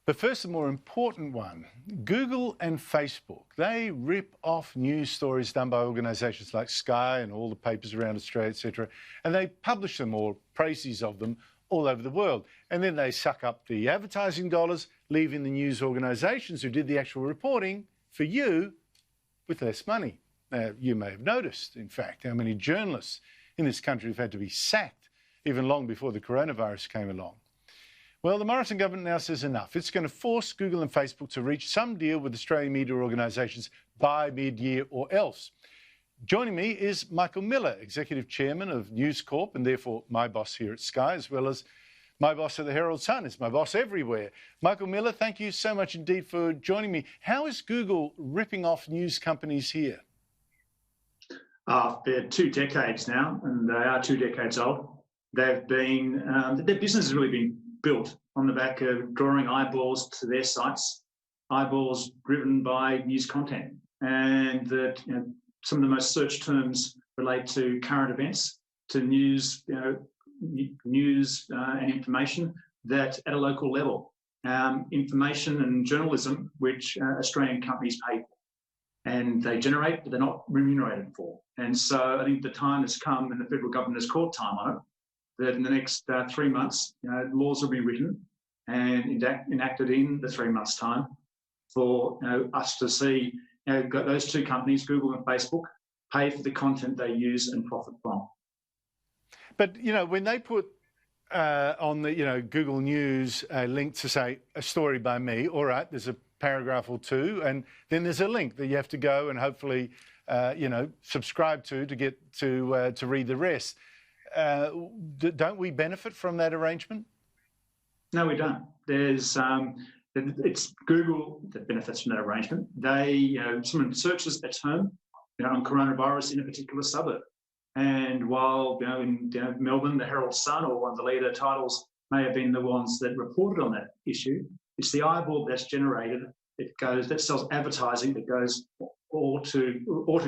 But first, the more important one, Google and Facebook, they rip off news stories done by organisations like Sky and all the papers around Australia, etc., and they publish them or précis of them all over the world. And then they suck up the advertising dollars, leaving the news organisations who did the actual reporting for you with less money. You may have noticed, in fact, how many journalists in this country have had to be sacked even long before the coronavirus came along. Well, the Morrison government now says enough. It's going to force Google and Facebook to reach some deal with Australian media organisations by mid-year or else. Joining me is Michael Miller, Executive Chairman of News Corp and therefore my boss here at Sky, as well as my boss at the Herald Sun. It's my boss everywhere. Michael Miller, thank you so much indeed for joining me. How is Google ripping off news companies here? They're 2 decades now, and they are 2 decades old. They've been, their business has really been built on the back of drawing eyeballs to their sites, eyeballs driven by news content. And that some of the most searched terms relate to current events, to news, news and information that at a local level, information and journalism, which Australian companies pay for. And they generate, but they're not remunerated for. And so I think the time has come, and the federal government has caught time on it, that in the next 3 months, laws will be written and enacted in the 3 months' time for us to see those 2 companies, Google and Facebook, pay for the content they use and profit from. But, when they put on the, Google News a link to say a story by me, all right, there's a paragraph or 2, and then there's a link that you have to go and hopefully, subscribe to get to read the rest. Don't we benefit from that arrangement? No, we don't. It's Google that benefits from that arrangement. Someone searches a term, on coronavirus in a particular suburb, and while in Melbourne, the Herald Sun or one of the leader titles may have been the ones that reported on that issue, it's the eyeball that's generated that sells advertising that goes all to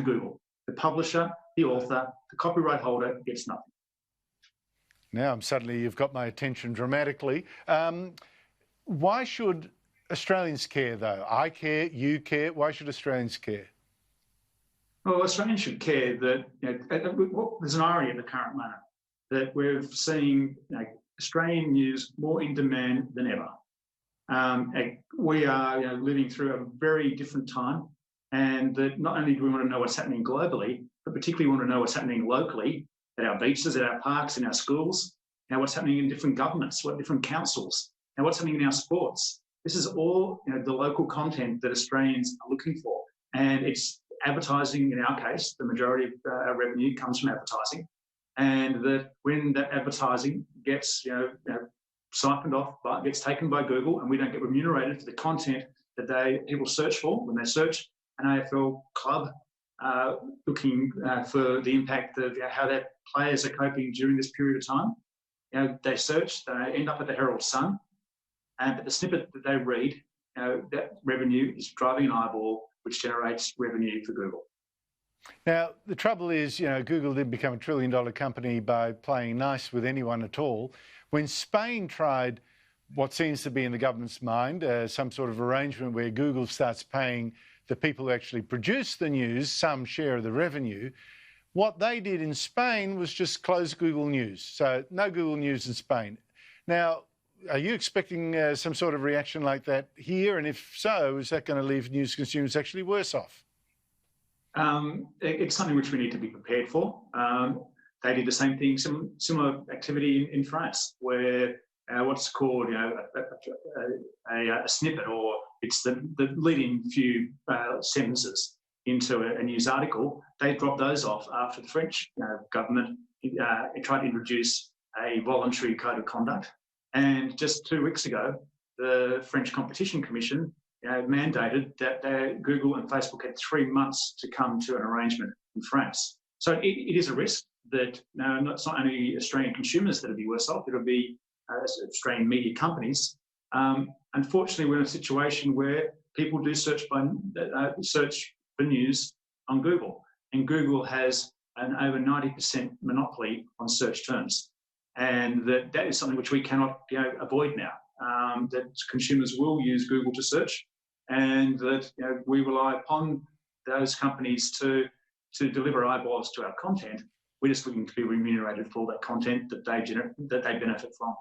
Google. The publisher, the author, the copyright holder gets nothing. Now, suddenly you've got my attention dramatically. Why should Australians care, though? I care, you care. Why should Australians care? Well, Australians should care that there's an irony in the current moment that we're seeing Australian news more in demand than ever. We are living through a very different time, and that not only do we want to know what's happening globally, but particularly want to know what's happening locally at our beaches, at our parks, in our schools, what's happening in different governments, what different councils, and what's happening in our sports. This is all the local content that Australians are looking for, and it's advertising. In our case, the majority of our revenue comes from advertising, and that when that advertising gets siphoned off, gets taken by Google, and we don't get remunerated for the content that people search for when they search an AFL club, looking for the impact of how their players are coping during this period of time. They search, they end up at the Herald Sun, but the snippet that they read, that revenue is driving an eyeball, which generates revenue for Google. Now, the trouble is, Google did become a $1 trillion company by playing nice with anyone at all. When Spain tried what seems to be in the government's mind, some sort of arrangement where Google starts paying the people who actually produce the news some share of the revenue, what they did in Spain was just close Google News. So no Google News in Spain. Now, are you expecting some sort of reaction like that here? And if so, is that going to leave news consumers actually worse off? It's something which we need to be prepared for. They did the same thing, similar activity in France, where what's called a snippet, or it's the leading few sentences into a news article. They dropped those off after the French government tried to introduce a voluntary code of conduct. And just 2 weeks ago, the French Competition Commission mandated that Google and Facebook had 3 months to come to an arrangement in France. So it is a risk that it's not only Australian consumers that will be worse off, it'll be Australian media companies. Unfortunately, we're in a situation where people do search for news on Google, and Google has an over 90% monopoly on search terms, and that is something which we cannot avoid now. that consumers will use Google to search, and that we rely upon those companies to deliver eyeballs to our content. We're just looking to be remunerated for all that content that they benefit from.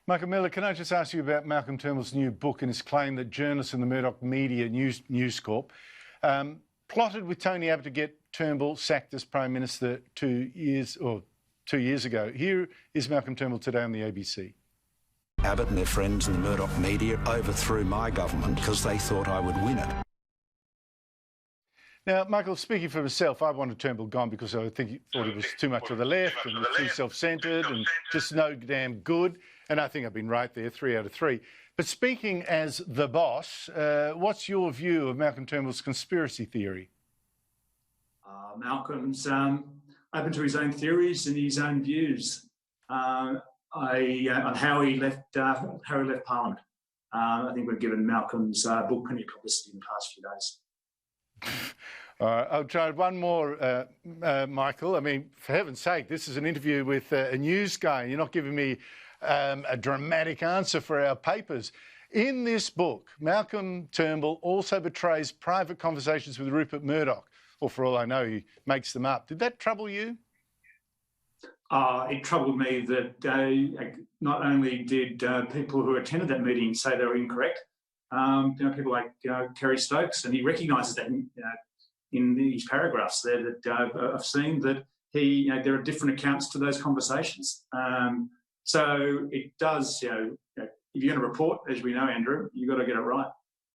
Michael Miller, can I just ask you about Malcolm Turnbull's new book and his claim that journalists in the Murdoch Media News Corp plotted with Tony Abbott to get Turnbull sacked as Prime Minister 2 years ago. Here is Malcolm Turnbull today on the ABC. Abbott and their friends in the Murdoch Media overthrew my government because they thought I would win it. Now, Michael, speaking for myself, I wanted Turnbull gone because I thought he was too much of the left and was too self-centred and just no damn good. And I think I've been right there, 3 out of 3. But speaking as the boss, what's your view of Malcolm Turnbull's conspiracy theory? Malcolm's open to his own theories and his own views on how he left Parliament. I think we've given Malcolm's book plenty of publicity in the past few days. All right, I'll try one more, Michael. I mean, for heaven's sake, this is an interview with a news guy. You're not giving me a dramatic answer for our papers. In this book, Malcolm Turnbull also betrays private conversations with Rupert Murdoch, or for all I know, he makes them up. Did that trouble you? It troubled me that not only did people who attended that meeting say they were incorrect, people like Kerry Stokes, and he recognises that in these paragraphs there that I've seen that there are different accounts to those conversations. So it does, if you're going to report, as we know, Andrew, you've got to get it right.